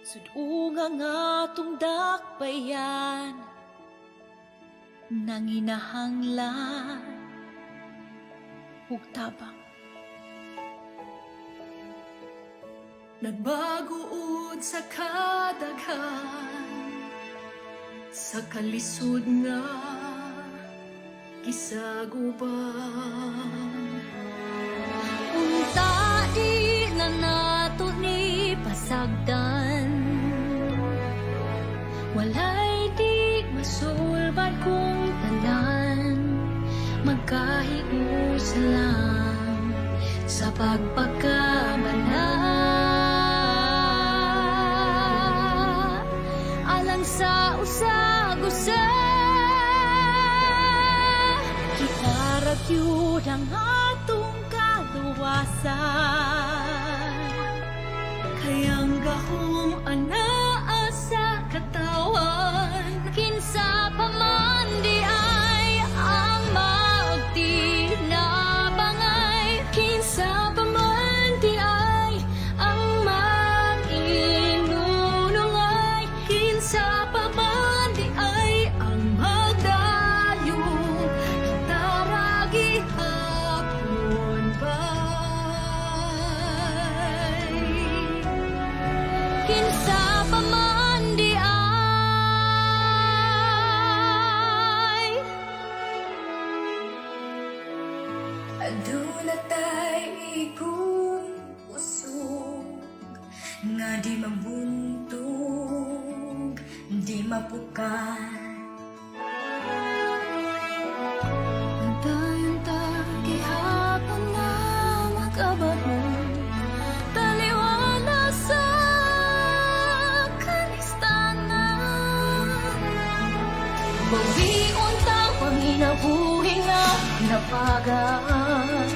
Sudunga nga tong dakbayan nang inahanglan ug tabang. Nagbaguod sa kadaghan, sa kalisod nga gisaguban. Unta di na nato ni pasagdan, walay di masulbad kung tanan, magkahius lang sa pagpagkamana. Alang sa usag-usa, kita ragyud ang atong kaluwasan. Kayang gahom anaa sa katawan, kinsa pa man di ay ang magtinabangay, kinsa pa man di ay ang mag-inunungay, kinsa pa man di ay ang magdayong taragi hapon bay. Kinsa pa man di ay aduna tay ikong usog nga di mabuntog, di mapukan. Antayon-ta gihapon na mag-abot mo, taliwala sa kalistanan. Bawion ta panginabuhi nga napagaan,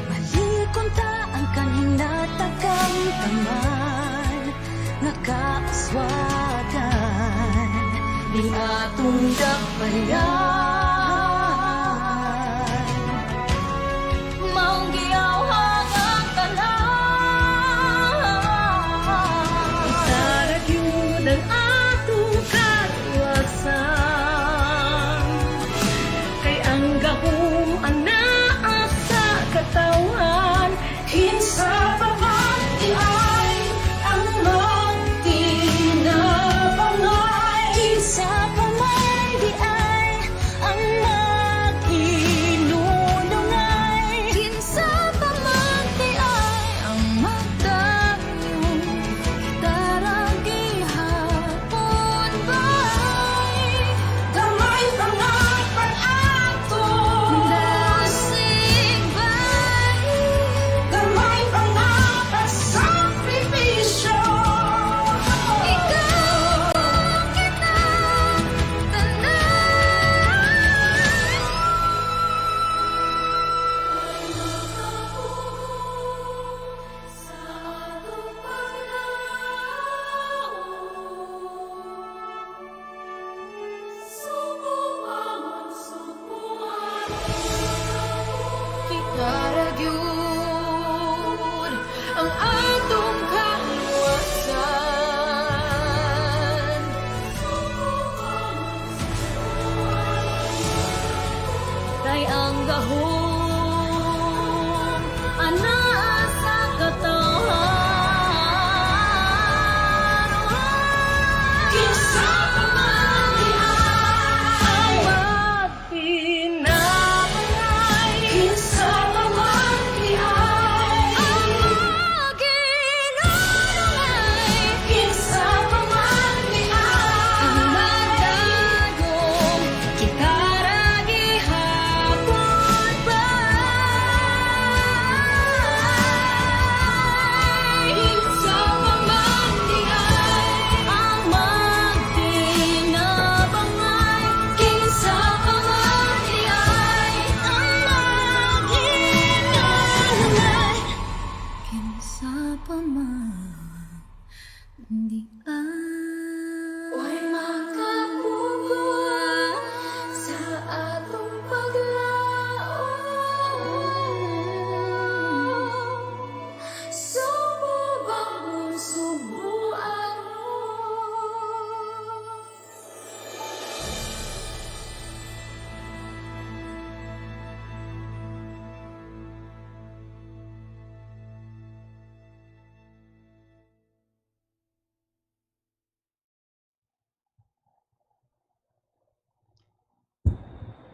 balikon ta ang kaninatagang taman, nakaaswagan di atong dakbayan. Maong giyawhang ang tanan, isarag yun ang atong katuwasan. Kay ang gahom anaa sa katawan, kinsa pa man di ay ang magtinabangay, kinsa pa man di ay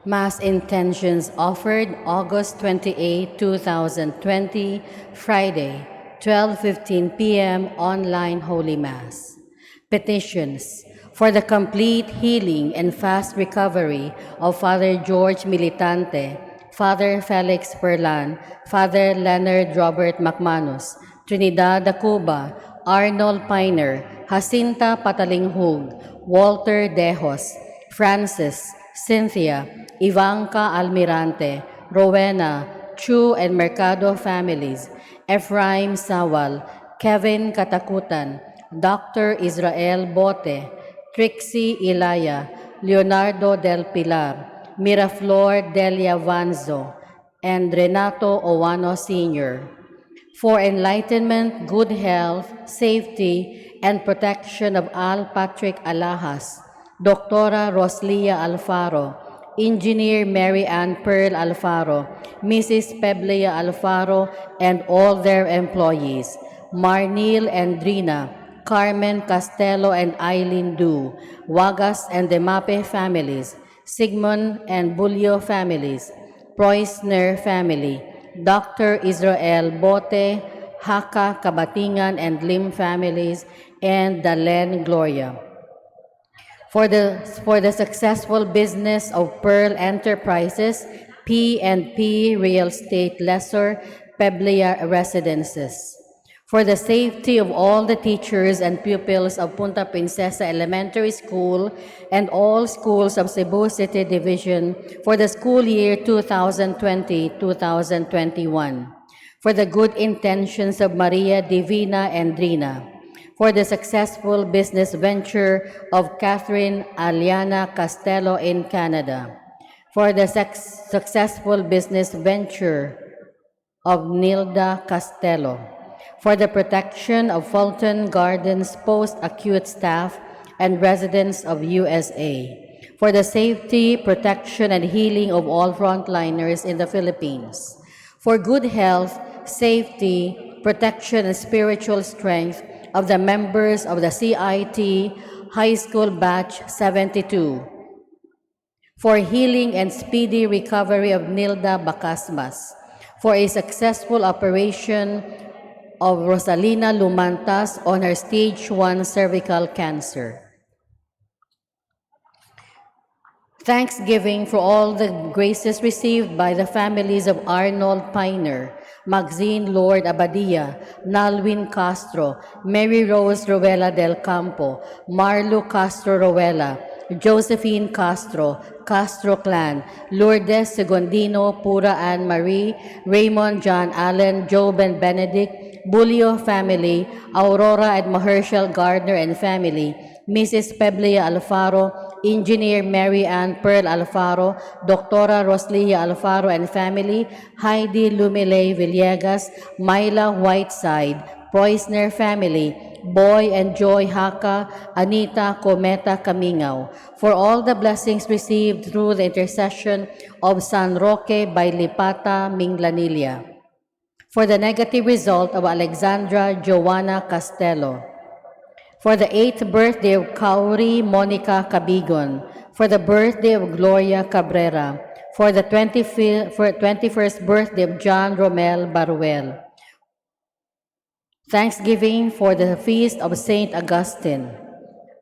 Mass intentions offered August 28, 2020, Friday, 12:15 p.m. online Holy Mass. Petitions for the complete healing and fast recovery of Father George Militante, Father Felix Perlan, Father Leonard Robert McManus, Trinidad Acuba, Arnold Piner, Jacinta Patalinghug, Walter Dejos, Francis, Cynthia, Ivanka Almirante, Rowena, Chu and Mercado families, Ephraim Sawal, Kevin Katakutan, Dr. Israel Bote, Trixie Ilaya, Leonardo Del Pilar, Miraflor Delia Vanzo, and Renato Owano Sr. for enlightenment, good health, safety, and protection of Al Patrick Alahas, Dr. Roslia Alfaro, Engineer Mary Ann Pearl Alfaro, Mrs. Peblia Alfaro, and all their employees, Marnil and Drina, Carmen Castelo and Eileen Du, Wagas and Demape families, Sigmund and Bulio families, Preussner family, Dr. Israel Bote, Haka, Kabatingan, and Lim families, and Dalen Gloria. For the successful business of Pearl Enterprises, P&P Real Estate Lessor, Peblia Residences. For the safety of all the teachers and pupils of Punta Princesa Elementary School and all schools of Cebu City Division for the school year 2020-2021. For the good intentions of Maria Divina and Drina, for the successful business venture of Catherine Aliana Castello in Canada, for the successful business venture of Nilda Castello, for the protection of Fulton Gardens post-acute staff and residents of USA, for the safety, protection, and healing of all frontliners in the Philippines, for good health, safety, protection, and spiritual strength of the members of the CIT High School Batch 72, for healing and speedy recovery of Nilda Bacasmas, for a successful operation of Rosalina Lumantas on her stage 1 cervical cancer. Thanksgiving for all the graces received by the families of Arnold Piner, Maxine Lord Abadia, Nalwin Castro, Mary Rose Rowela del Campo, Marlo Castro Rowela, Josephine Castro, Castro Clan, Lourdes Segundino, Pura Ann Marie, Raymond John Allen, Job and Benedict, Bulio family, Aurora and Mahershal Gardner and family, Mrs. Peblia Alfaro, Engineer Mary Ann Pearl Alfaro, Dr. Roslia Alfaro and family, Heidi Lumile Villegas, Myla Whiteside, Preussner family, Boy and Joy Haka, Anita Cometa Camingao, for all the blessings received through the intercession of San Roque by Lipata Minglanilia, for the negative result of Alexandra Joanna Castello, for the 8th birthday of Kauri Monica Cabigon, for the birthday of Gloria Cabrera, for the 21st birthday of John Romel Baruel. Thanksgiving for the feast of Saint Augustine.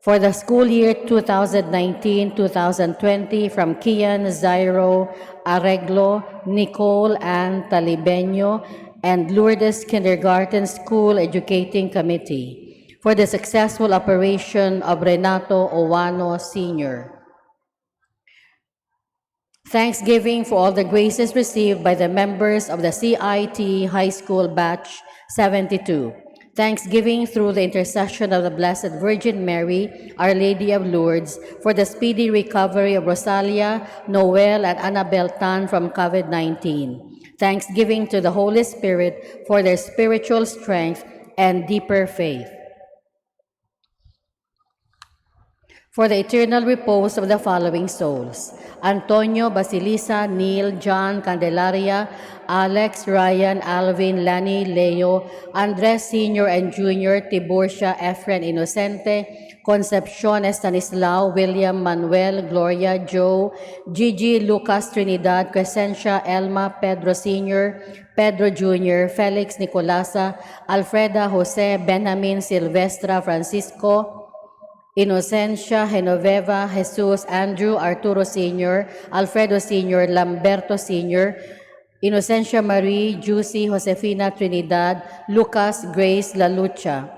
For the school year 2019-2020 from Kian Zairo Arreglo, Nicole Ann Talibeño, and Lourdes Kindergarten School Educating Committee, for the successful operation of Renato Owano Sr. Thanksgiving for all the graces received by the members of the CIT High School Batch 72. Thanksgiving through the intercession of the Blessed Virgin Mary, Our Lady of Lourdes, for the speedy recovery of Rosalia, Noel, and Annabel Tan from COVID-19. Thanksgiving to the Holy Spirit for their spiritual strength and deeper faith. For the eternal repose of the following souls: Antonio Basilisa, Neil, John Candelaria, Alex, Ryan, Alvin, Lani, Leo, Andres Sr. and Jr., Tiburcia, Efren Inocente, Concepcion Estanislao, William Manuel, Gloria, Joe, Gigi, Lucas, Trinidad, Crescencia, Elma, Pedro Sr., Pedro Jr., Felix Nicolasa, Alfreda Jose, Benjamin Silvestra, Francisco, Inocencia, Genoveva, Jesus, Andrew, Arturo Sr., Alfredo Sr., Lamberto Sr., Inocencia Marie, Juicy, Josefina Trinidad, Lucas, Grace, La Lucha,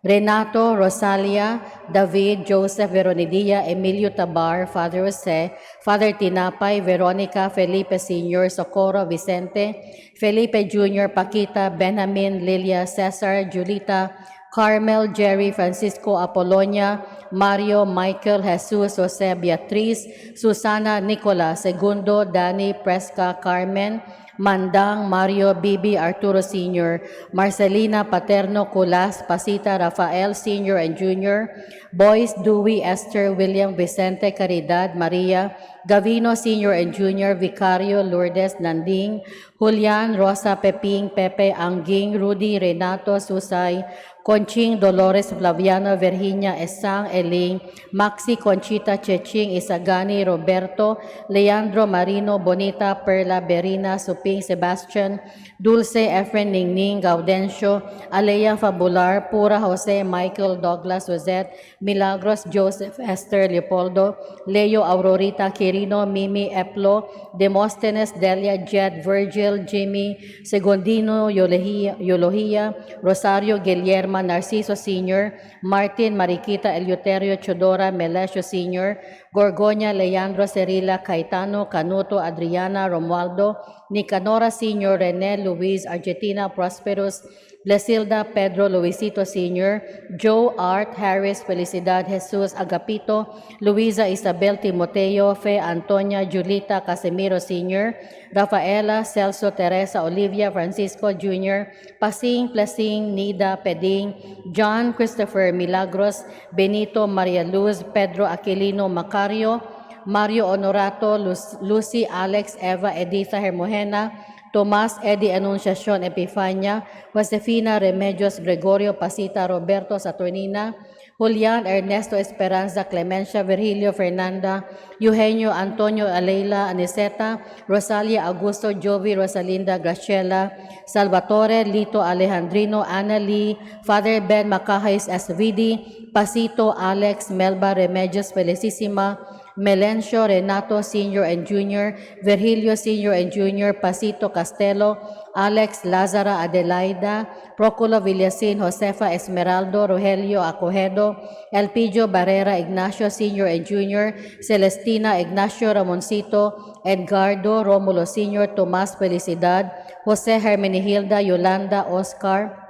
Renato, Rosalia, David, Joseph, Veronidia, Emilio Tabar, Father Jose, Father Tinapay, Veronica, Felipe Sr., Socorro, Vicente, Felipe Jr., Paquita, Benjamin, Lilia, Cesar, Julita, Carmel, Jerry, Francisco, Apolonia, Mario, Michael, Jesus, Jose, Beatriz, Susana, Nicola, Segundo, Dani, Presca, Carmen, Mandang, Mario, Bibi, Arturo Sr., Marcelina, Paterno, Culas, Pasita, Rafael Sr. and Jr., Boyce, Dewey, Esther, William, Vicente, Caridad, Maria, Gavino Sr. and Jr., Vicario, Lourdes, Nanding, Julian, Rosa, Peping, Pepe, Angging, Rudy, Renato, Susay, Conching, Dolores, Flaviano, Virginia, Esang, Eling, Maxi, Conchita, Cheching, Isagani, Roberto, Leandro, Marino, Bonita, Perla, Berina, Suping, Sebastian, Dulce, Efren, Ningning, Gaudencio, Alea, Fabular, Pura, Jose, Michael, Douglas, Rosette, Milagros, Joseph, Esther, Leopoldo, Leo, Aurorita, Quirino, Mimi, Eplo, Demosthenes, Delia, Jed, Virgil, Jimmy, Segundino, Yolohia, Rosario, Guillermo, Narciso Sr., Martin, Mariquita, Eleuterio, Chodora, Melesio Sr., Gorgonia, Leandro, Cerila, Caetano, Canuto, Adriana, Romualdo, Nicanora Sr., Rene, Luis, Argentina, Prosperous, Blesilda, Pedro, Luisito Sr., Joe, Art, Harris, Felicidad, Jesus, Agapito, Luisa, Isabel, Timoteo, Fe, Antonia, Julita, Casimiro Sr., Rafaela, Celso, Teresa, Olivia, Francisco Jr., Pasing, Plasing, Nida, Peding, John, Christopher, Milagros, Benito, Maria Luz, Pedro Aquilino, Macario, Mario Honorato, Lucy, Alex, Eva, Editha, Hermogena, Tomas, Eddie Anunciacion, Epifania, Josefina, Remedios, Gregorio, Pasita, Roberto, Saturnina, Julian, Ernesto, Esperanza, Clemencia, Virgilio, Fernanda, Eugenio, Antonio, Aleila, Aniseta, Rosalia, Augusto, Jovi, Rosalinda, Graciela, Salvatore, Lito, Alejandrino, Ana Lee, Father Ben Macahais, SVD, Pasito, Alex, Melba, Remedios, Felicissima, Melencio, Renato Sr. and Jr., Virgilio Sr. and Jr., Pasito Castelo, Alex, Lazara, Adelaida, Procolo Villasin, Josefa Esmeraldo, Rogelio Acojedo, Elpidio Barrera, Ignacio Sr. and Jr., Celestina, Ignacio Ramoncito, Edgardo, Romulo Sr., Tomas Felicidad, Jose Hermenegilda, Yolanda, Oscar,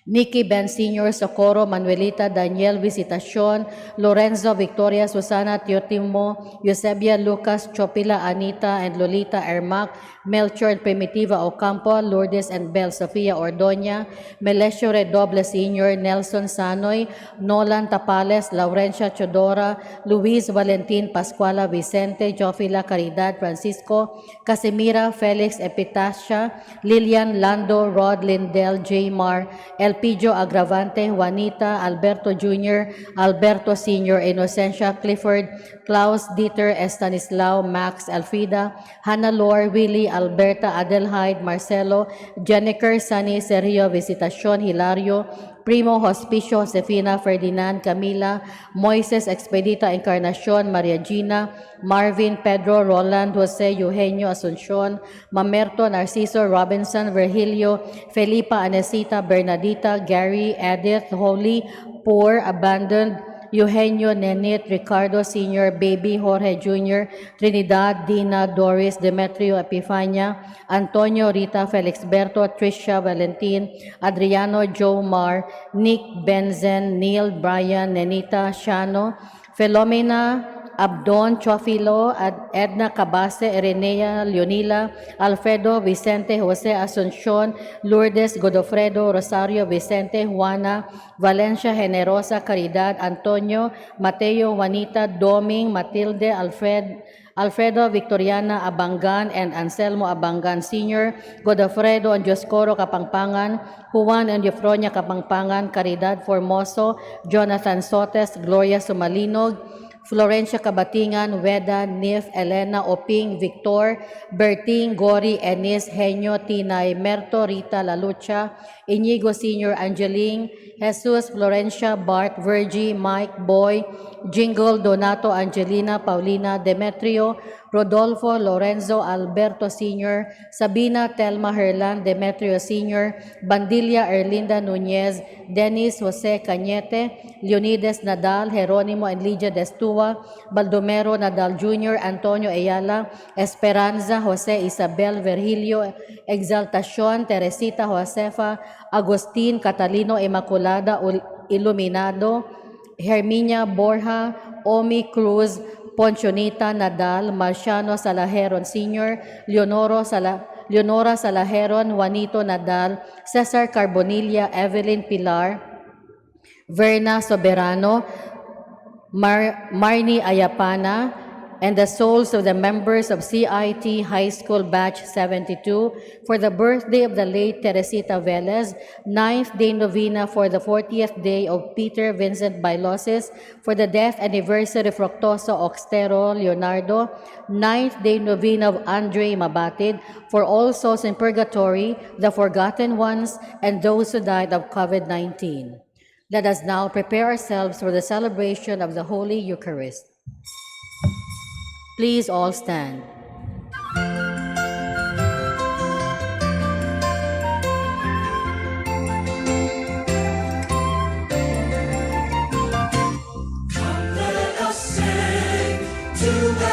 Nikki Ben Sr., Socorro, Manuelita, Daniel, Visitacion, Lorenzo, Victoria, Susana, Teotimo, Eusebia, Lucas, Chopila, Anita, and Lolita Ermac, Melchor and Primitiva Ocampo, Lourdes and Bel Sofia Ordoña, Melesio Redoble Sr., Nelson Sanoy, Nolan Tapales, Laurencia Chodora, Luis Valentin Pascuala Vicente, Jofila Caridad Francisco, Casimira, Felix Epitacia, Lilian Lando, Rod Lindell, J. Mar, Elpidio Agravante, Juanita, Alberto Jr., Alberto Sr., Inocencia, Clifford, Klaus, Dieter, Estanislao, Max, Alfrida, Hannah Lore, Willie, Alberta, Adelheid, Marcelo, Jennifer, Sunny, Sergio, Visitacion, Hilario, Primo, Hospicio, Josefina, Ferdinand, Camila, Moises, Expedita, Encarnacion, Maria Gina, Marvin, Pedro, Roland, Jose, Eugenio, Asuncion, Mamerto, Narciso, Robinson, Virgilio, Felipa, Anesita, Bernadita, Gary, Edith, Holy, Poor, Abandoned, Eugenio, Nenit, Ricardo Sr., Baby, Jorge Jr., Trinidad, Dina, Doris, Demetrio, Epifania, Antonio, Rita, Felixberto, Tricia, Valentin, Adriano, Joe Mar, Nick, Benzen, Neil, Brian, Nenita, Shano, Philomena, Abdon Chofilo, Edna Cabase, Irenea Leonila, Alfredo Vicente Jose Asuncion, Lourdes Godofredo Rosario Vicente, Juana Valencia Generosa Caridad, Antonio Mateo Juanita Doming Matilde Alfredo Victoriana Abangan and Anselmo Abangan Sr., Godofredo and Dioscoro Kapangpangan, Juan and Eufronia Kapangpangan, Caridad Formoso, Jonathan Sotes, Gloria Sumalinog, Florencia Kabatingan, Weda, Nif, Elena, Oping, Victor, Berting, Gori, Enis, Henyo, Tinay, Merto, Rita, Lalucha, Inigo Sr., Angeline, Jesus, Florencia, Bart, Virgie, Mike, Boy, Jingle, Donato, Angelina, Paulina, Demetrio, Rodolfo, Lorenzo, Alberto Sr., Sabina, Telma, Herlan, Demetrio Sr., Bandilla, Erlinda Nunez, Dennis, Jose Cañete, Leonides Nadal, Jeronimo and Lydia Destua, Baldomero Nadal Jr., Antonio Ayala, Esperanza, Jose Isabel, Virgilio, Exaltacion, Teresita Josefa, Agustin, Catalino Immaculada, Iluminado, Herminia Borja, Omi Cruz, Ponchonita Nadal, Marciano Salajeron Sr., Leonora Salajeron, Juanito Nadal, Cesar Carbonilla, Evelyn Pilar, Verna Soberano, Marnie Ayapana, and the souls of the members of CIT High School Batch 72 for the birthday of the late Teresita Velez, 9th Day Novena for the 40th day of Peter Vincent Bailosis, for the death anniversary of Fructoso Oxtero Leonardo, 9th Day Novena of Andre Mabatid, for all souls in purgatory, the forgotten ones, and those who died of COVID-19. Let us now prepare ourselves for the celebration of the Holy Eucharist. Please all stand. Let us sing to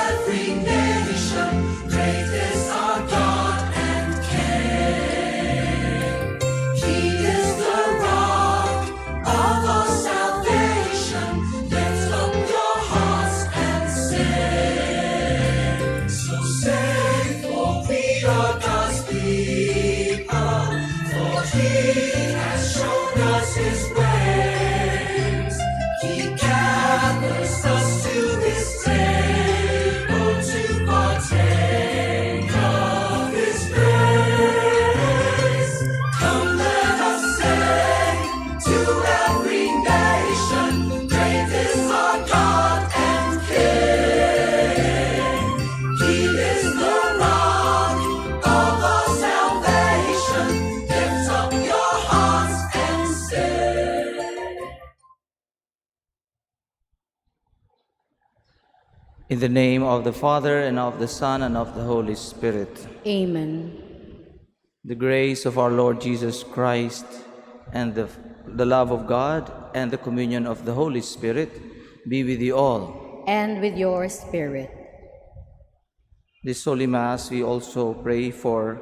every nation, great is our God and King. He is the rock of our salvation. Lift up your hearts and sing. So sing, for we are God's people, for He has shown us His ways. He gathers us to His table to partake of His grace. Come, let us sing to every nation, great is our God and King. He is the rock of our salvation. Lift up your hearts and sing. In the name of the Father, and of the Son, and of the Holy Spirit. Amen. The grace of our Lord Jesus Christ, and the love of God, and the communion of the Holy Spirit be with you all. And with your spirit. This Holy Mass, we also pray for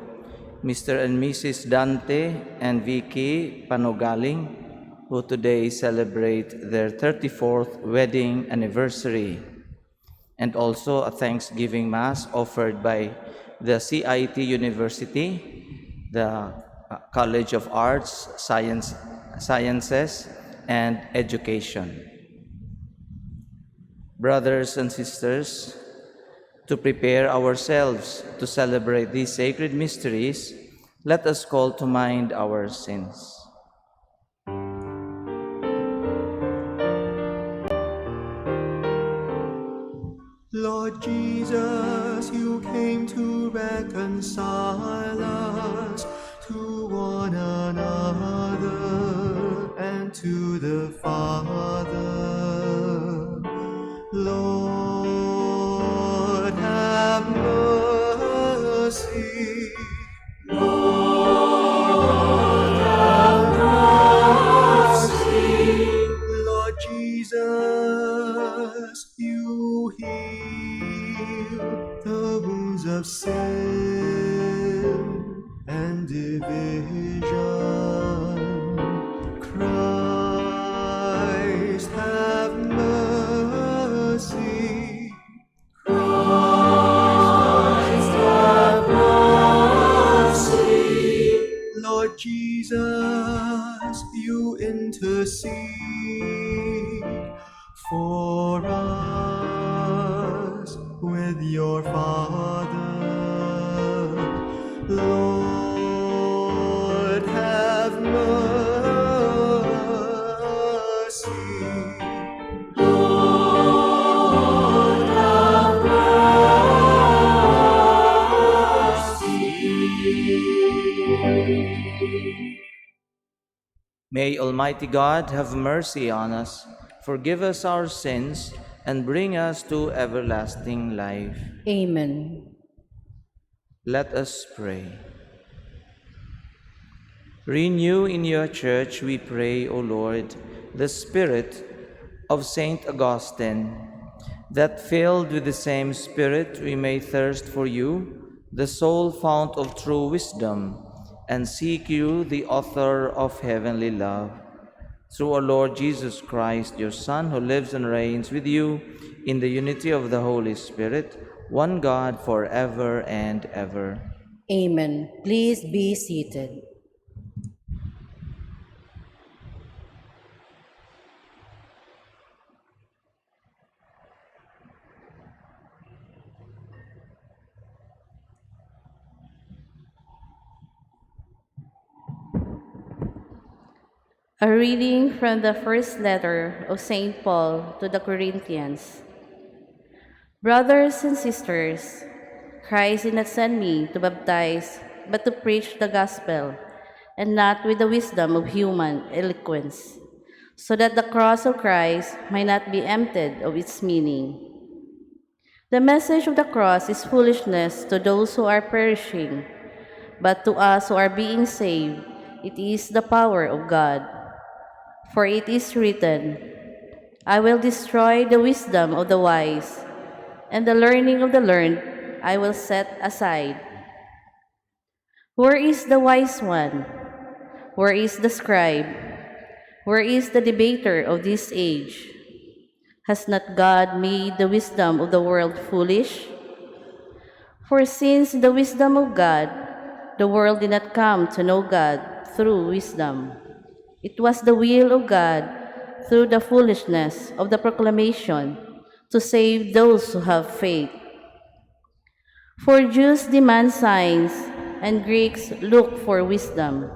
Mr. and Mrs. Dante and Vicky Panogaling, who today celebrate their 34th wedding anniversary, and also a Thanksgiving Mass offered by the CIT University, the College of Arts, Sciences, and Education. Brothers and sisters, to prepare ourselves to celebrate these sacred mysteries, let us call to mind our sins. Lord Jesus, you came to reconcile us to one another and to the Father. Lord, have mercy. Lord Jesus, you heal the wounds of sin and division. Christ, have mercy. for us with your Father. Lord, have mercy. May Almighty God have mercy on us, forgive us our sins, and bring us to everlasting life. Amen. Let us pray. Renew in your church, we pray, O Lord, the spirit of Saint Augustine, that filled with the same Spirit we may thirst for you, the sole fount of true wisdom, and seek you, the author of heavenly love. Through our Lord Jesus Christ, your Son, who lives and reigns with you in the unity of the Holy Spirit, one God, forever and ever. Amen. Please be seated. A reading from the first letter of St. Paul to the Corinthians. Brothers and sisters, Christ did not send me to baptize, but to preach the gospel, and not with the wisdom of human eloquence, so that the cross of Christ might not be emptied of its meaning. The message of the cross is foolishness to those who are perishing, but to us who are being saved, it is the power of God. For it is written, I will destroy the wisdom of the wise, and the learning of the learned I will set aside. Where is the wise one? Where is the scribe? Where is the debater of this age? Has not God made the wisdom of the world foolish? For since the wisdom of God, the world did not come to know God through wisdom. It was the will of God, through the foolishness of the proclamation, to save those who have faith. For Jews demand signs, and Greeks look for wisdom,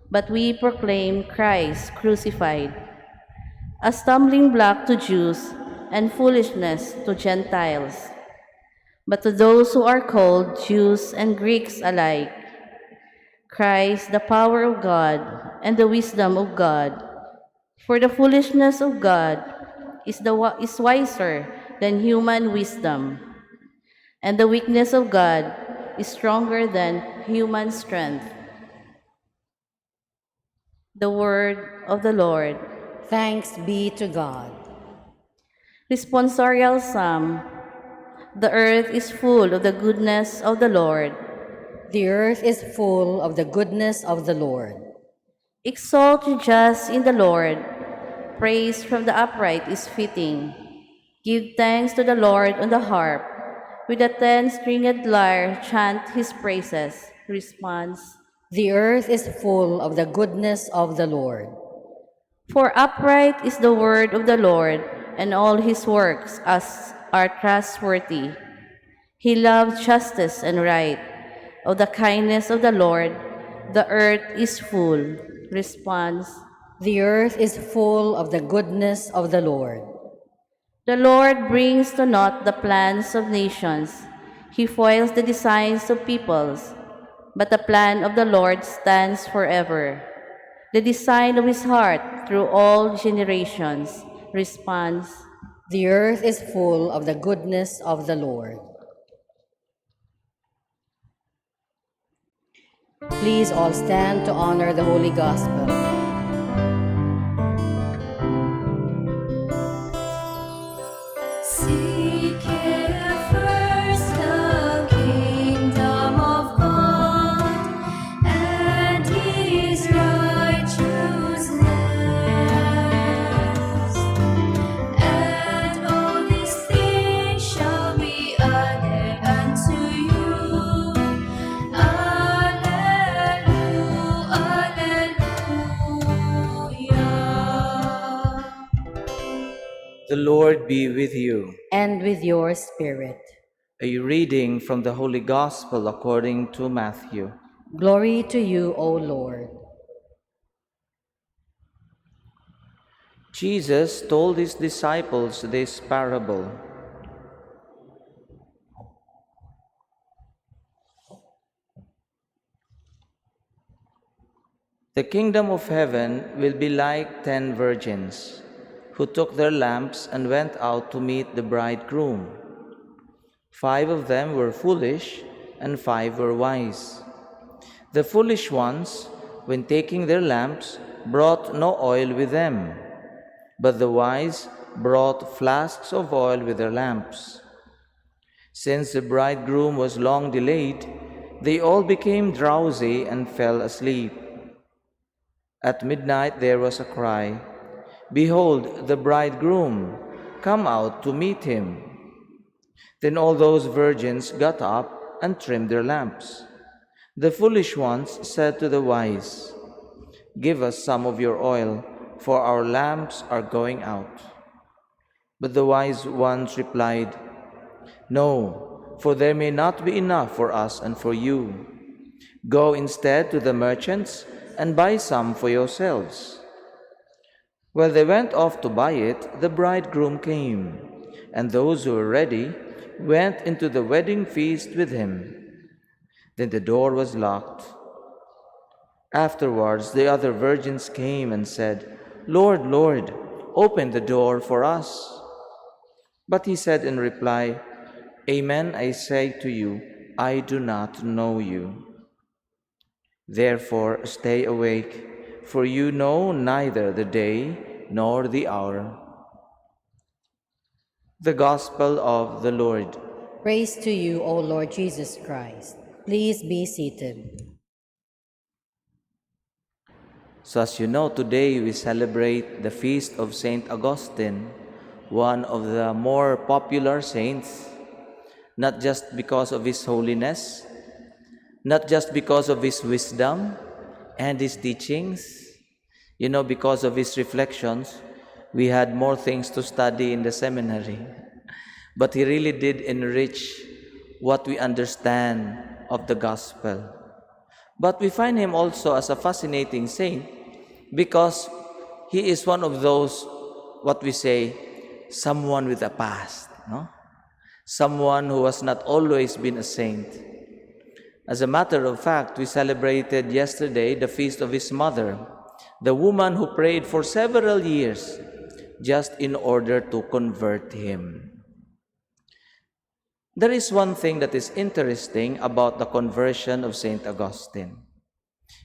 but we proclaim Christ crucified, a stumbling block to Jews and foolishness to Gentiles. But to those who are called Jews and Greeks alike, Christ, the power of God and the wisdom of God. For the foolishness of God is wiser than human wisdom, and the weakness of God is stronger than human strength. The word of the Lord. Thanks be to God. Responsorial Psalm. The earth is full of the goodness of the Lord. The earth is full of the goodness of the Lord. Exalt the just in the Lord. Praise from the upright is fitting. Give thanks to the Lord on the harp. With a 10-stringed lyre chant his praises. Response. The earth is full of the goodness of the Lord. For upright is the word of the Lord, and all his works are trustworthy. He loves justice and right. Of the kindness of the Lord, the earth is full. Response. The earth is full of the goodness of the Lord. The Lord brings to naught the plans of nations. He foils the designs of peoples. But the plan of the Lord stands forever, the design of his heart through all generations. Response. The earth is full of the goodness of the Lord. Please all stand to honor the Holy Gospel. Seek ye first the kingdom of God and his righteousness, and all these things shall be added unto you. Alleluia, alleluia. The Lord be with you. and with your spirit. A reading from the Holy Gospel according to Matthew. Glory to you, O Lord. Jesus told his disciples this parable. The kingdom of heaven will be like 10 virgins who took their lamps and went out to meet the bridegroom. 5 of them were foolish and 5 were wise. The foolish ones, when taking their lamps, brought no oil with them, but the wise brought flasks of oil with their lamps. Since the bridegroom was long delayed, they all became drowsy and fell asleep. At midnight there was a cry, "Behold, the bridegroom! Come out to meet him." Then all those virgins got up and trimmed their lamps. The foolish ones said to the wise, "Give us some of your oil, for our lamps are going out." But the wise ones replied, "No, for there may not be enough for us and for you. Go instead to the merchants and buy some for yourselves." While they went off to buy it, the bridegroom came, and those who were ready went into the wedding feast with him. Then the door was locked. Afterwards, the other virgins came and said, "Lord, Lord, open the door for us." But he said in reply, "Amen, I say to you, I do not know you. Therefore stay awake, for you know neither the day nor the hour." The Gospel of the Lord. Praise to you, O Lord Jesus Christ. Please be seated. So as you know, today we celebrate the feast of Saint Augustine, one of the more popular saints, not just because of his holiness, not just because of his wisdom and his teachings. You know, because of his reflections, we had more things to study in the seminary. But he really did enrich what we understand of the gospel. But we find him also as a fascinating saint because he is one of those, what we say, someone with a past, no? Someone who has not always been a saint. As a matter of fact, we celebrated yesterday the feast of his mother, the woman who prayed for several years just in order to convert him. There is one thing that is interesting about the conversion of Saint Augustine.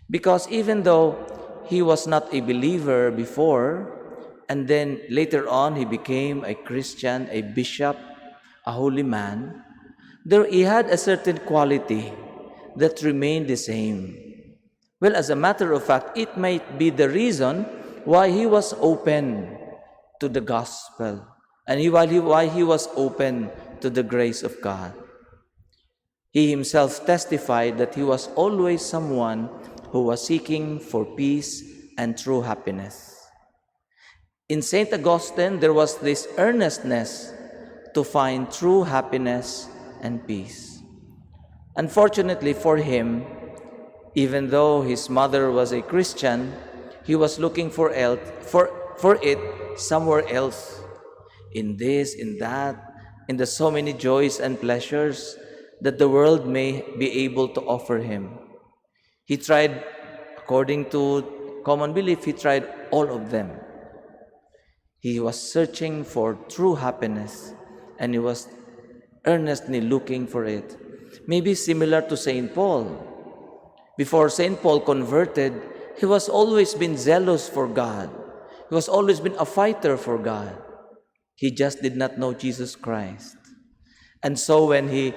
Because even though he was not a believer before, and then later on he became a Christian, a bishop, a holy man, he had a certain quality that remained the same. Well, as a matter of fact, it might be the reason why he was open to the gospel and why he was open to the grace of God. He himself testified that he was always someone who was seeking for peace and true happiness. In St. Augustine, there was this earnestness to find true happiness and peace. Unfortunately for him, even though his mother was a Christian, he was looking for it somewhere else, in this, in that, in the so many joys and pleasures that the world may be able to offer him. He tried, according to common belief, he tried all of them. He was searching for true happiness, and he was earnestly looking for it. Maybe similar to St. Paul. Before St. Paul converted, he was always been zealous for God. He was always been a fighter for God. He just did not know Jesus Christ. And so when he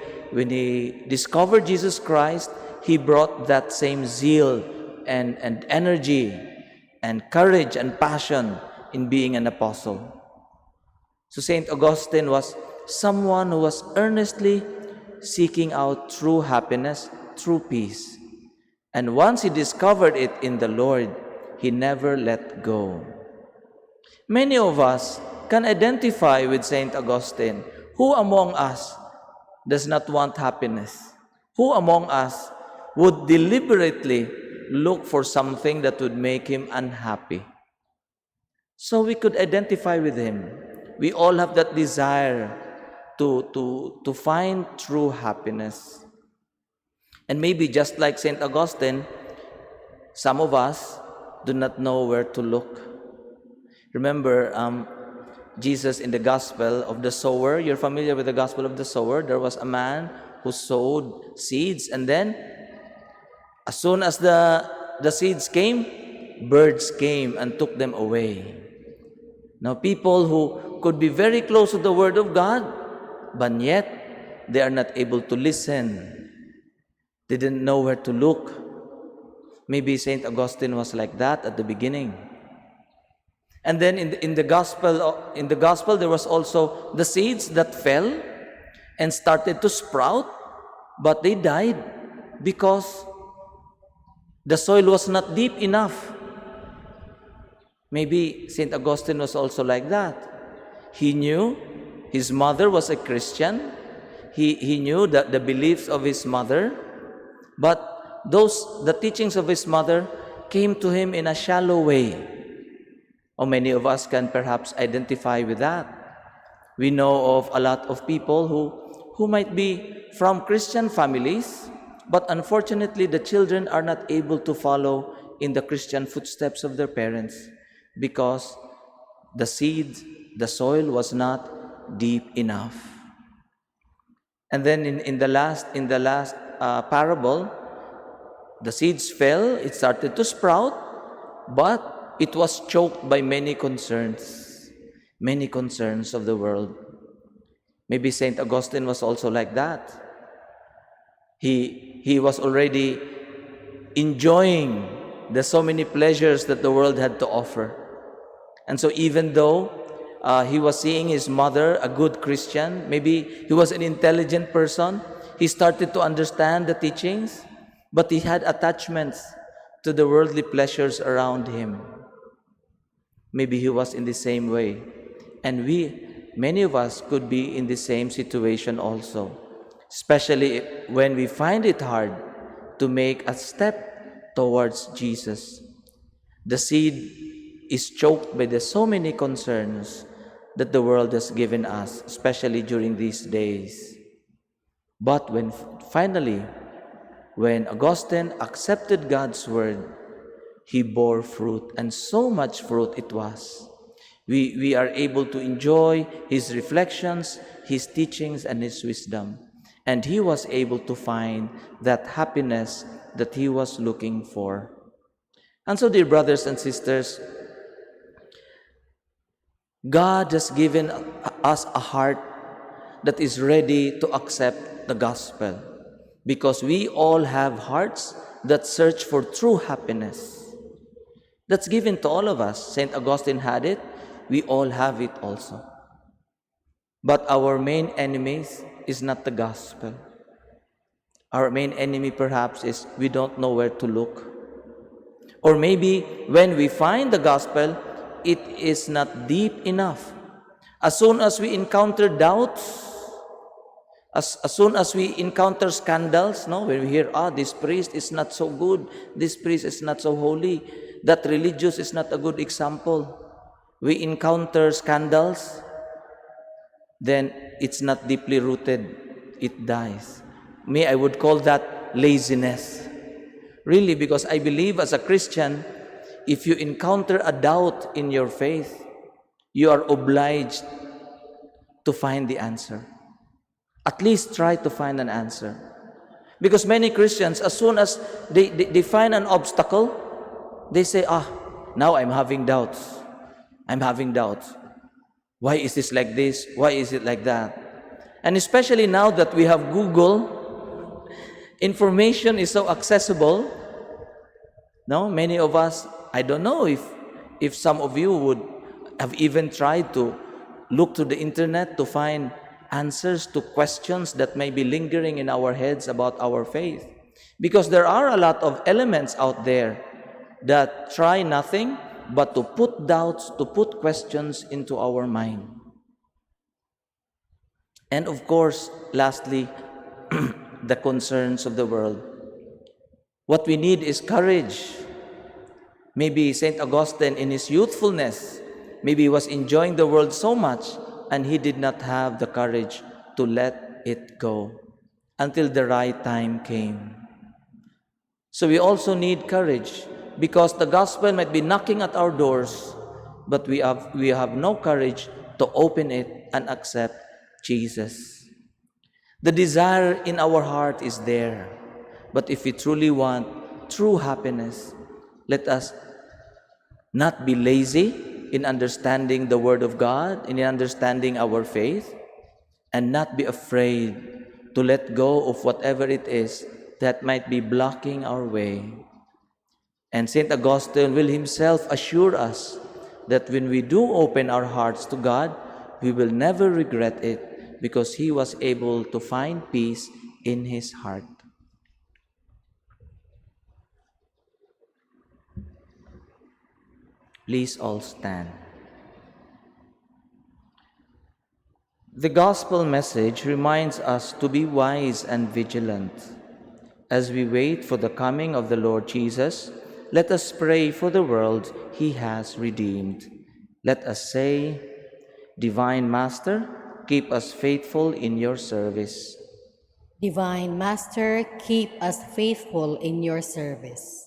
discovered Jesus Christ, he brought that same zeal and energy and courage and passion in being an apostle. So St. Augustine was someone who was earnestly seeking out true happiness, true peace. And once he discovered it in the Lord, he never let go. Many of us can identify with Saint Augustine. Who among us does not want happiness? Who among us would deliberately look for something that would make him unhappy? So we could identify with him. We all have that desire to find true happiness. And maybe just like St. Augustine, some of us do not know where to look. Remember Jesus in the Gospel of the sower. You're familiar with the Gospel of the sower. There was a man who sowed seeds, and then as soon as the seeds came, birds came and took them away. Now, people who could be very close to the Word of God, but yet they are not able to listen. They didn't know where to look. Maybe St. Augustine was like that at the beginning. And then in the gospel, there was also the seeds that fell and started to sprout, but they died because the soil was not deep enough. Maybe St. Augustine was also like that. He knew his mother was a Christian. He knew that the beliefs of his mother, but the teachings of his mother came to him in a shallow way. Or many of us can perhaps identify with that. We know of a lot of people who might be from Christian families, but unfortunately the children are not able to follow in the Christian footsteps of their parents because the seed, the soil was not deep enough. And then in the last parable, the seeds fell, it started to sprout, but it was choked by many concerns of the world. Maybe St. Augustine was also like that. He was already enjoying the so many pleasures that the world had to offer. And so even though he was seeing his mother, a good Christian, maybe he was an intelligent person, he started to understand the teachings, but he had attachments to the worldly pleasures around him. Maybe he was in the same way. And many of us could be in the same situation also, especially when we find it hard to make a step towards Jesus. The seed is choked by the so many concerns that the world has given us, especially during these days. But when Augustine accepted God's word, he bore fruit, and so much fruit it was. We are able to enjoy his reflections, his teachings, and his wisdom. And he was able to find that happiness that he was looking for. And so, dear brothers and sisters, God has given us a heart that is ready to accept the gospel, because we all have hearts that search for true happiness. That's given to all of us. St. Augustine had it. We all have it also. But our main enemy is not the gospel. Our main enemy perhaps is we don't know where to look. Or maybe when we find the gospel, it is not deep enough. As soon as we encounter doubts, as soon as we encounter scandals, when we hear, this priest is not so good, this priest is not so holy, that religious is not a good example. We encounter scandals, then it's not deeply rooted. It dies. I would call that laziness. Really, because I believe as a Christian, if you encounter a doubt in your faith, you are obliged to find the answer. At least try to find an answer. Because many Christians, as soon as they find an obstacle, they say, now I'm having doubts. I'm having doubts. Why is this like this? Why is it like that? And especially now that we have Google, information is so accessible. Many of us, I don't know if some of you would have even tried to look to the internet to find answers to questions that may be lingering in our heads about our faith. Because there are a lot of elements out there that try nothing but to put doubts, to put questions into our mind. And of course, lastly, the concerns of the world. What we need is courage. Maybe St. Augustine in his youthfulness, maybe he was enjoying the world so much and he did not have the courage to let it go until the right time came. So we also need courage because the gospel might be knocking at our doors, but we have no courage to open it and accept Jesus. The desire in our heart is there, but if we truly want true happiness, let us not be lazy in understanding the Word of God, in understanding our faith, and not be afraid to let go of whatever it is that might be blocking our way. And St. Augustine will himself assure us that when we do open our hearts to God, we will never regret it because he was able to find peace in his heart. Please all stand. The gospel message reminds us to be wise and vigilant. As we wait for the coming of the Lord Jesus, let us pray for the world he has redeemed. Let us say, Divine Master, keep us faithful in your service. Divine Master, keep us faithful in your service,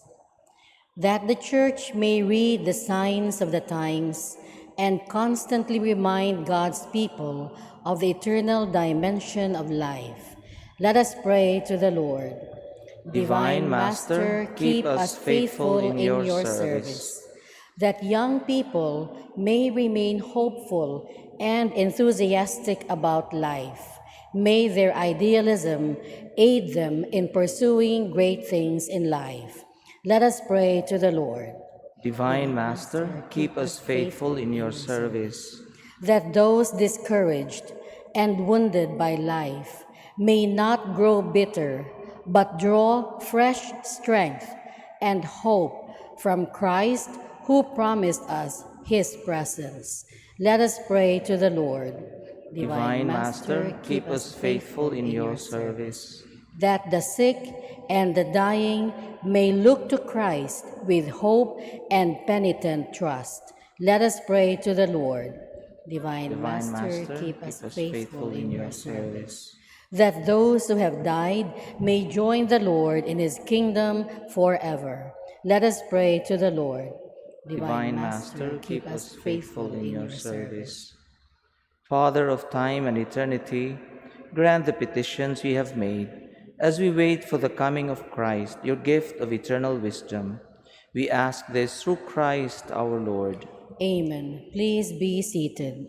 that the Church may read the signs of the times and constantly remind God's people of the eternal dimension of life. Let us pray to the Lord. Divine Master, keep us faithful in your service, that young people may remain hopeful and enthusiastic about life. May their idealism aid them in pursuing great things in life. Let us pray to the Lord. Divine Master, keep us faithful in your service, that those discouraged and wounded by life may not grow bitter, but draw fresh strength and hope from Christ, who promised us his presence. Let us pray to the Lord. Divine Master, keep us faithful in your service, that the sick and the dying may look to Christ with hope and penitent trust. Let us pray to the Lord. Divine Master, keep us faithful in your service, that those who have died may join the Lord in his kingdom forever. Let us pray to the Lord. Divine Master, keep us faithful in your service. Father of time and eternity, grant the petitions we have made as we wait for the coming of Christ, your gift of eternal wisdom. We ask this through Christ our Lord. Amen. Please be seated.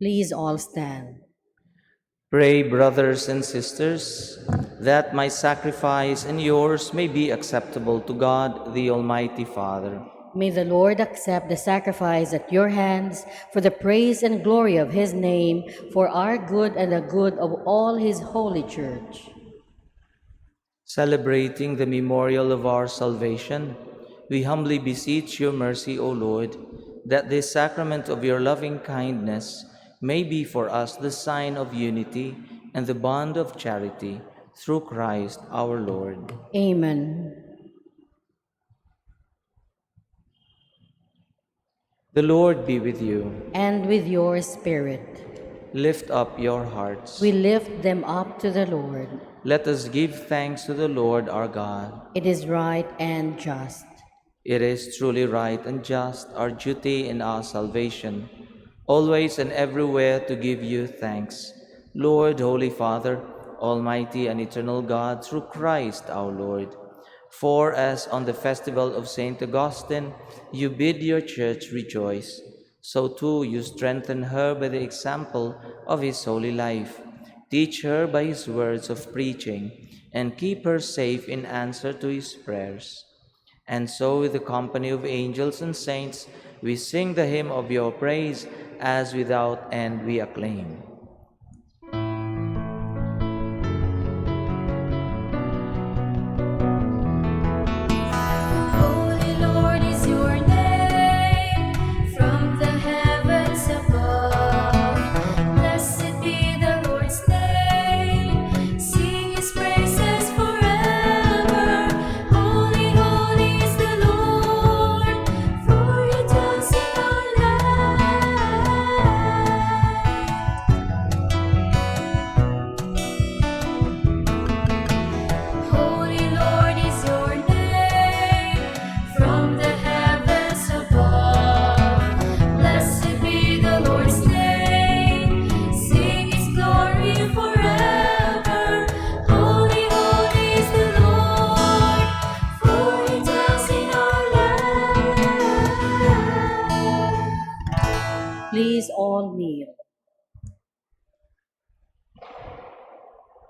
Please all stand. Pray, brothers and sisters, that my sacrifice and yours may be acceptable to God, the Almighty Father. May the Lord accept the sacrifice at your hands for the praise and glory of his name, for our good and the good of all his holy church. Celebrating the memorial of our salvation, we humbly beseech your mercy, O Lord, that this sacrament of your loving kindness may be for us the sign of unity and the bond of charity, through Christ our Lord. Amen. The Lord be with you. And with your spirit, Lift up your hearts. we lift them up to the Lord. Let us give thanks to the Lord our God. It is right and just. It is truly right and just, our duty and our salvation, always and everywhere to give you thanks, Lord, Holy Father, Almighty and eternal God, through Christ our Lord. For as on the festival of Saint Augustine you bid your church rejoice, so too you strengthen her by the example of his holy life. Teach her by his words of preaching, and keep her safe in answer to his prayers. And so with the company of angels and saints, we sing the hymn of your praise, as without end we acclaim. Holy Lord is your name, from the heavens above. Blessed be the Lord's name, sing his praises forever. Holy, holy is the Lord, for he dwells in our land. Holy Lord is your name, from the heavens above. Blessed be the Lord's name, sing his glory forever. Holy, holy is the Lord, for he dwells in our land. Please all kneel.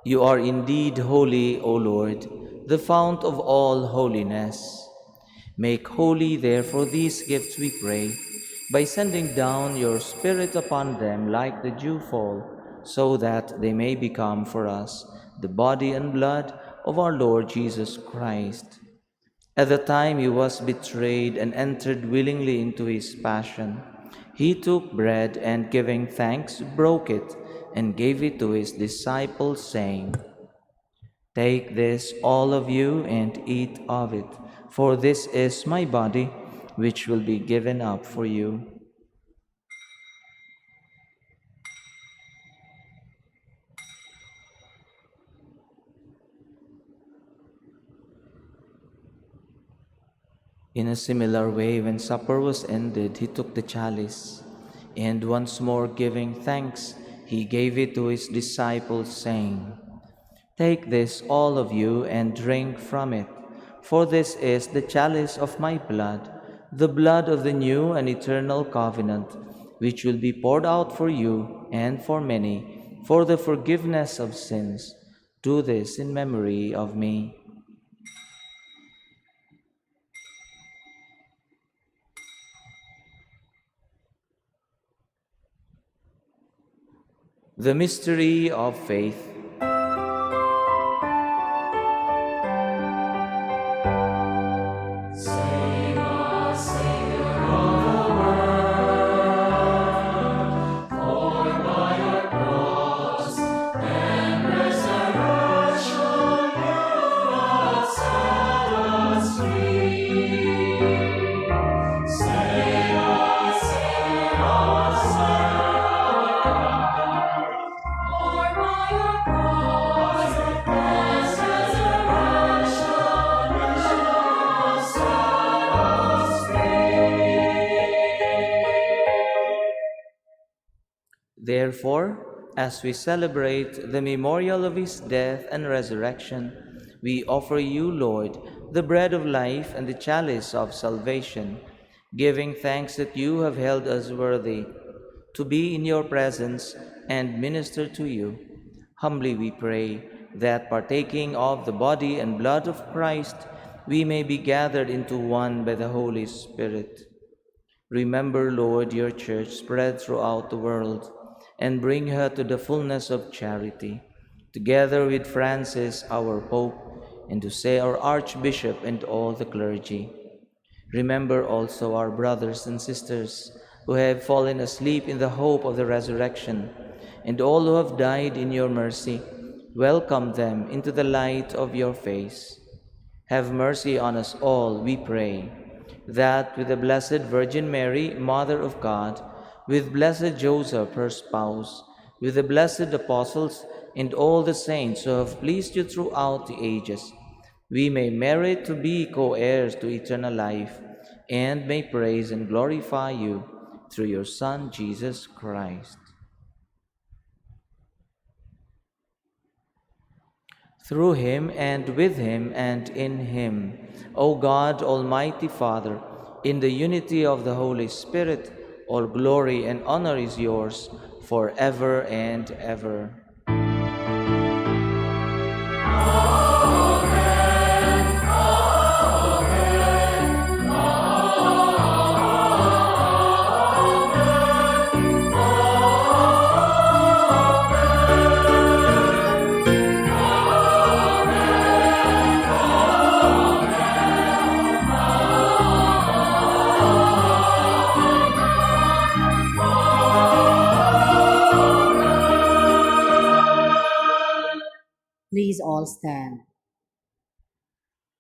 You are indeed holy, O Lord, the fount of all holiness. Make holy, therefore, these gifts, we pray, by sending down your Spirit upon them like the dewfall, so that they may become for us the body and blood of our Lord Jesus Christ. At the time he was betrayed and entered willingly into his passion, he took bread and, giving thanks, broke it and gave it to his disciples, saying, "Take this, all of you, and eat of it, for this is my body, which will be given up for you." In a similar way, when supper was ended, he took the chalice, and once more giving thanks, he gave it to his disciples, saying, "Take this, all of you, and drink from it, for this is the chalice of my blood, the blood of the new and eternal covenant, which will be poured out for you and for many, for the forgiveness of sins. Do this in memory of me." The mystery of faith. Therefore, as we celebrate the memorial of his death and resurrection, we offer you, Lord, the bread of life and the chalice of salvation, giving thanks that you have held us worthy to be in your presence and minister to you. Humbly we pray that partaking of the body and blood of Christ, we may be gathered into one by the Holy Spirit. Remember, Lord, your church spread throughout the world, and bring her to the fullness of charity, together with Francis, our Pope, and to say our Archbishop and all the clergy. Remember also our brothers and sisters who have fallen asleep in the hope of the resurrection, and all who have died in your mercy. Welcome them into the light of your face. Have mercy on us all, we pray, that with the Blessed Virgin Mary, Mother of God, with blessed Joseph, her spouse, with the blessed apostles and all the saints who have pleased you throughout the ages, we may merit to be co-heirs to eternal life, and may praise and glorify you through your Son, Jesus Christ. Through him, and with him, and in him, O God, Almighty Father, in the unity of the Holy Spirit, all glory and honor is yours forever and ever. Please all stand.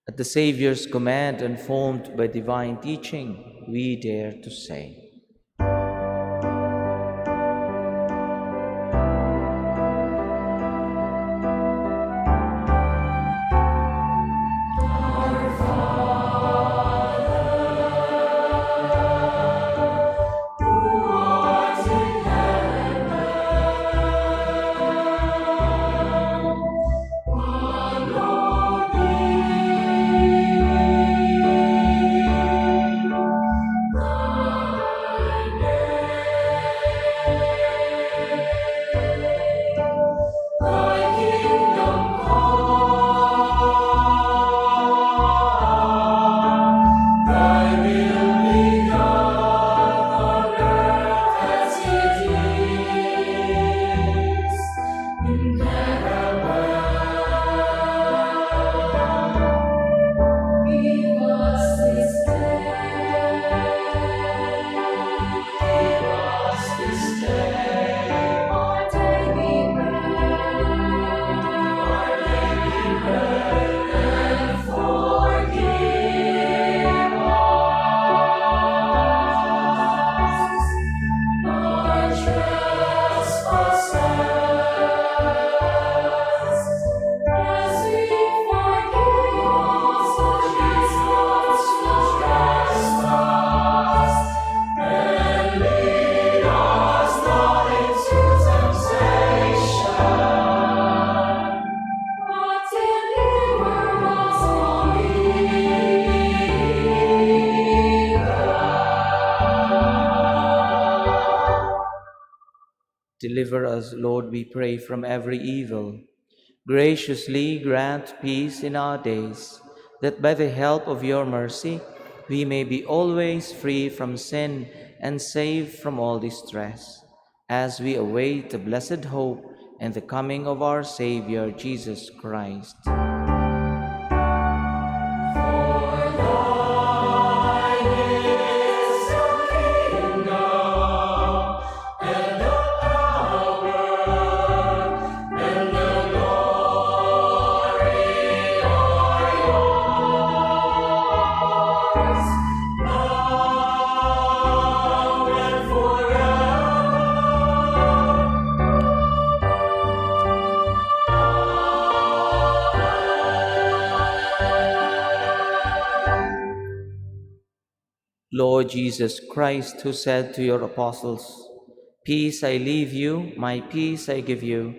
At the Savior's command, informed by divine teaching, we dare to say, deliver us, Lord, we pray, from every evil. Graciously grant peace in our days, that by the help of your mercy we may be always free from sin and saved from all distress, as we await the blessed hope and the coming of our Savior, Jesus Christ. Lord Jesus Christ, who said to your apostles, "Peace I leave you, my peace I give you,"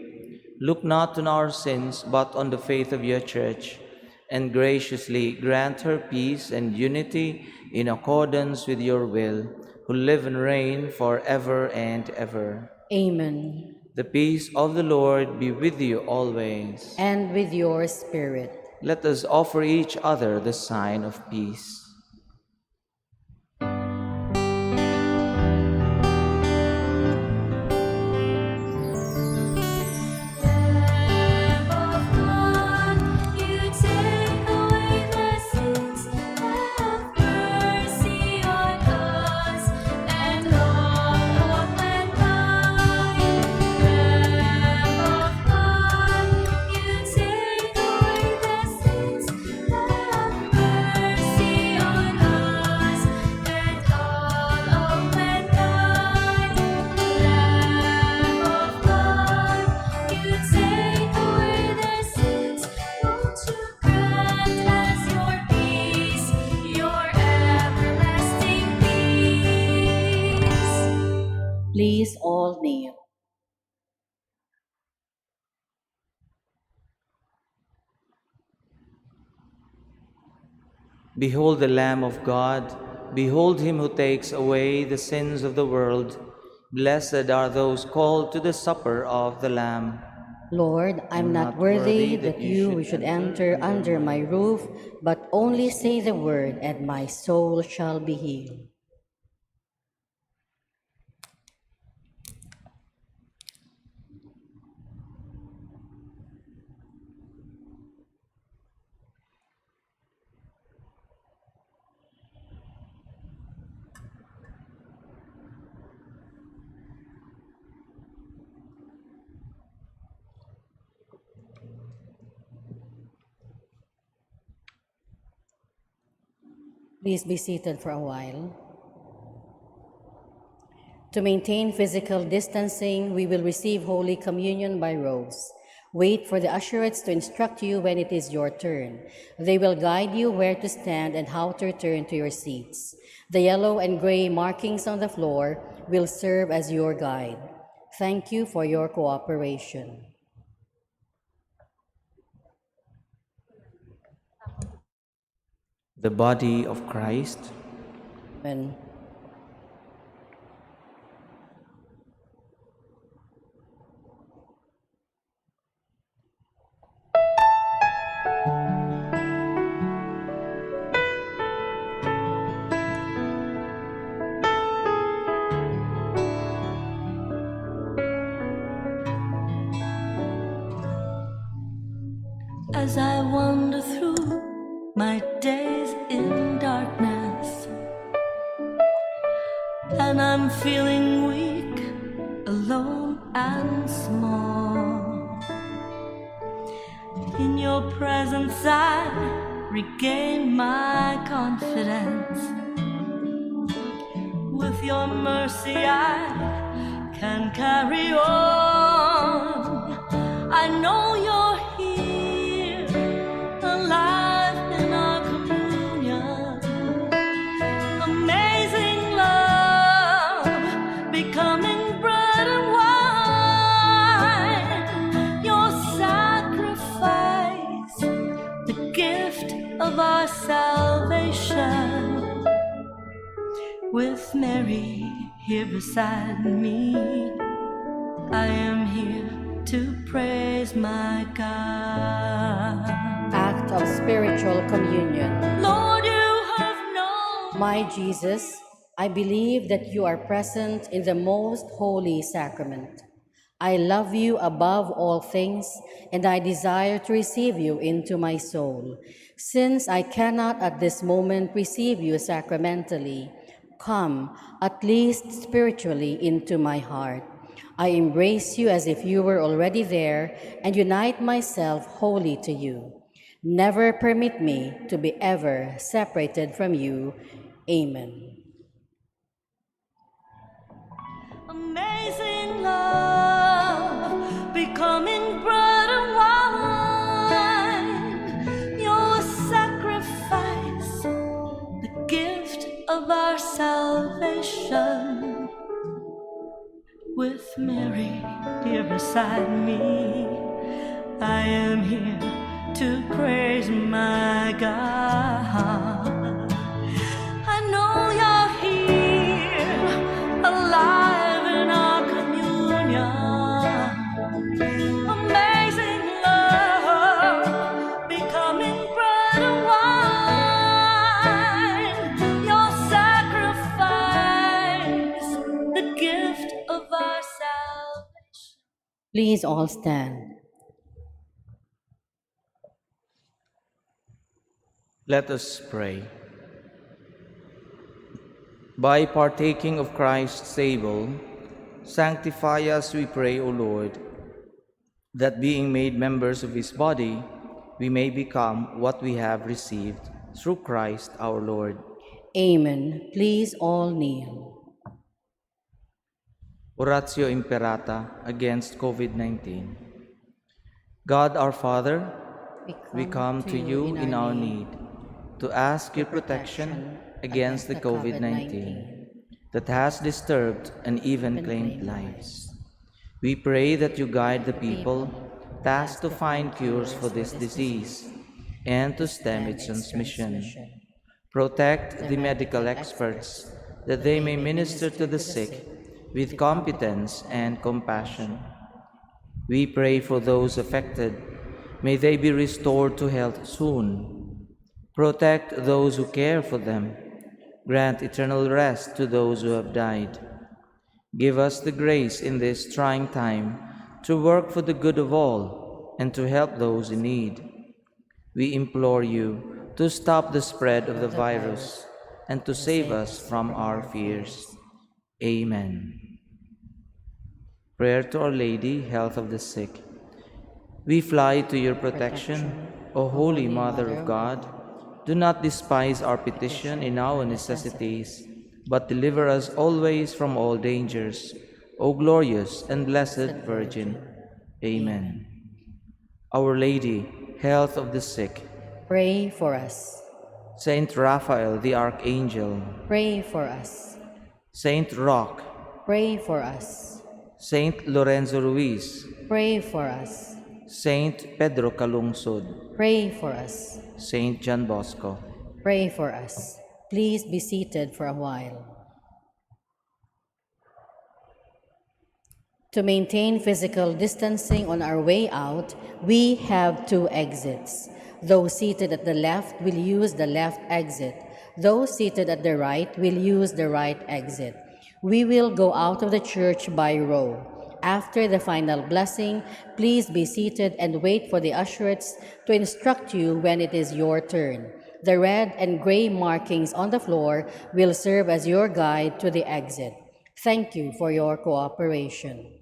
look not on our sins, but on the faith of your church, and graciously grant her peace and unity in accordance with your will, who live and reign forever and ever. Amen. The peace of the Lord be with you always. And with your spirit. Let us offer each other the sign of peace. Lamb of God, you take away the sins. Have mercy on us and all of mankind. Lamb of God, you take away the sins. Have mercy on us and all of mankind. Lamb of God, you take away their sins. Won't you grant us your peace, your everlasting peace? Please all kneel. Behold the Lamb of God. Behold him who takes away the sins of the world. Blessed are those called to the supper of the Lamb. Lord, I'm not worthy that you should enter under my roof, but only say the word, and my soul shall be healed. Please be seated for a while. To maintain physical distancing, we will receive Holy Communion by rows. Wait for the usherates to instruct you when it is your turn. They will guide you where to stand and how to return to your seats. The yellow and gray markings on the floor will serve as your guide. Thank you for your cooperation. The body of Christ. Amen. As I wander through my days in darkness, and I'm feeling weak, alone and small, in your presence I regain my confidence. With your mercy I can carry on. I know you're here, alive in our communion. Amazing love, becoming bread and wine. Your sacrifice, the gift of our salvation. With Mary here beside me, I am here to praise my God. Act of spiritual communion. Lord, you have known. My Jesus, I believe that you are present in the most holy sacrament. I love you above all things, and I desire to receive you into my soul. Since I cannot at this moment receive you sacramentally, come, at least spiritually, into my heart. I embrace you as if you were already there and unite myself wholly to you. Never permit me to be ever separated from you. Amen. Amazing love, becoming bread and wine. Your sacrifice, the gift of our salvation. With Mary here beside me, I am here to praise my God. I know you're here, alive in our communion. Please all stand. Let us pray. By partaking of Christ's table, sanctify us, we pray, O Lord, that being made members of his body, we may become what we have received through Christ our Lord. Amen. Please all kneel. Oratio Imperata against COVID-19. God our Father, we come to you in our need to ask your protection against the COVID-19 that has disturbed and even claimed lives. We pray that you guide the people tasked to find cures for this disease and to stem its transmission. Protect the medical experts that they may minister to the sick with competence and compassion. We pray for those affected. May they be restored to health soon. Protect those who care for them. Grant eternal rest to those who have died. Give us the grace in this trying time to work for the good of all and to help those in need. We implore you to stop the spread of the virus and to save us from our fears. Amen. Prayer to Our Lady, Health of the Sick. We fly to your protection, O Holy Mother of God. Do not despise our petition in our necessities, but deliver us always from all dangers, O glorious and blessed Virgin. Amen. Our Lady, Health of the Sick. Pray for us. Saint Raphael the Archangel. Pray for us. Saint Roch. Pray for us. Saint Lorenzo Ruiz. Pray for us. Saint Pedro Calungsod. Pray for us. Saint John Bosco. Pray for us. Please be seated for a while. To maintain physical distancing on our way out, we have two exits. Those seated at the left will use the left exit. Those seated at the right will use the right exit. We will go out of the church by row. After the final blessing, please be seated and wait for the ushers to instruct you when it is your turn. The red and gray markings on the floor will serve as your guide to the exit. Thank you for your cooperation.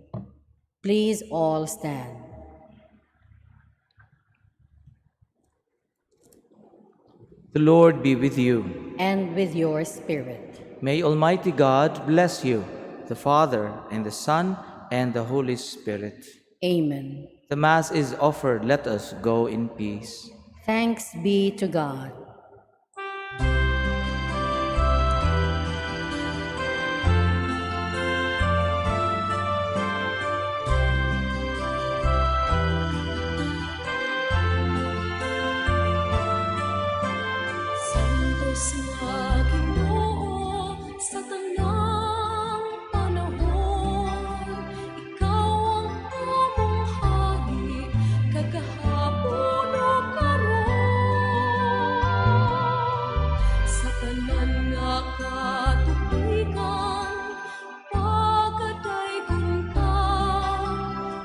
Please all stand. The Lord be with you. And with your spirit. May Almighty God bless you, the Father, and the Son, and the Holy Spirit. Amen. The Mass is offered. Let us go in peace. Thanks be to God. Santos na Ginoo sa tanang panahon, ikaw ang among hari, kagahapon o karon. Sa tanan nga katubigan, pagkadaygon ka,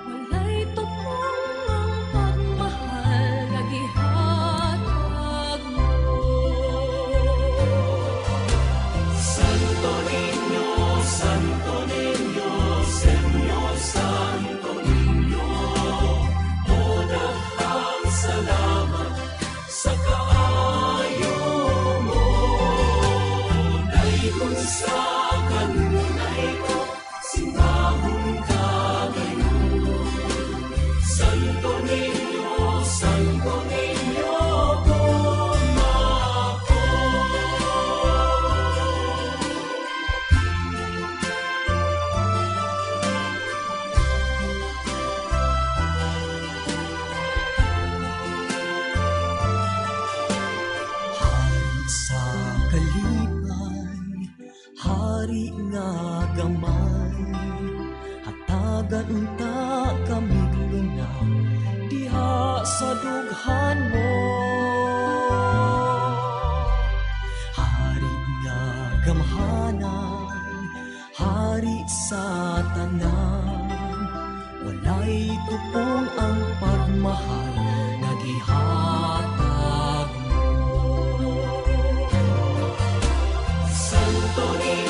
walay tupong ang pagmahal nga gihatag mo. Santo Niño, Señor Santo Niño, o daghang salamat sa kaayo mo. Daygon sa kanunay ko, simbahon ka ngayon. Santo Niño, kumako. Hari sa kalipay, hari nga gamay, hatagan unta kami lunaw, diha sa dughan mo. Hari nga gamhanan, hari sa tanan, walay Kay tupong ang pagmahal nagihatag mo. Santo Niño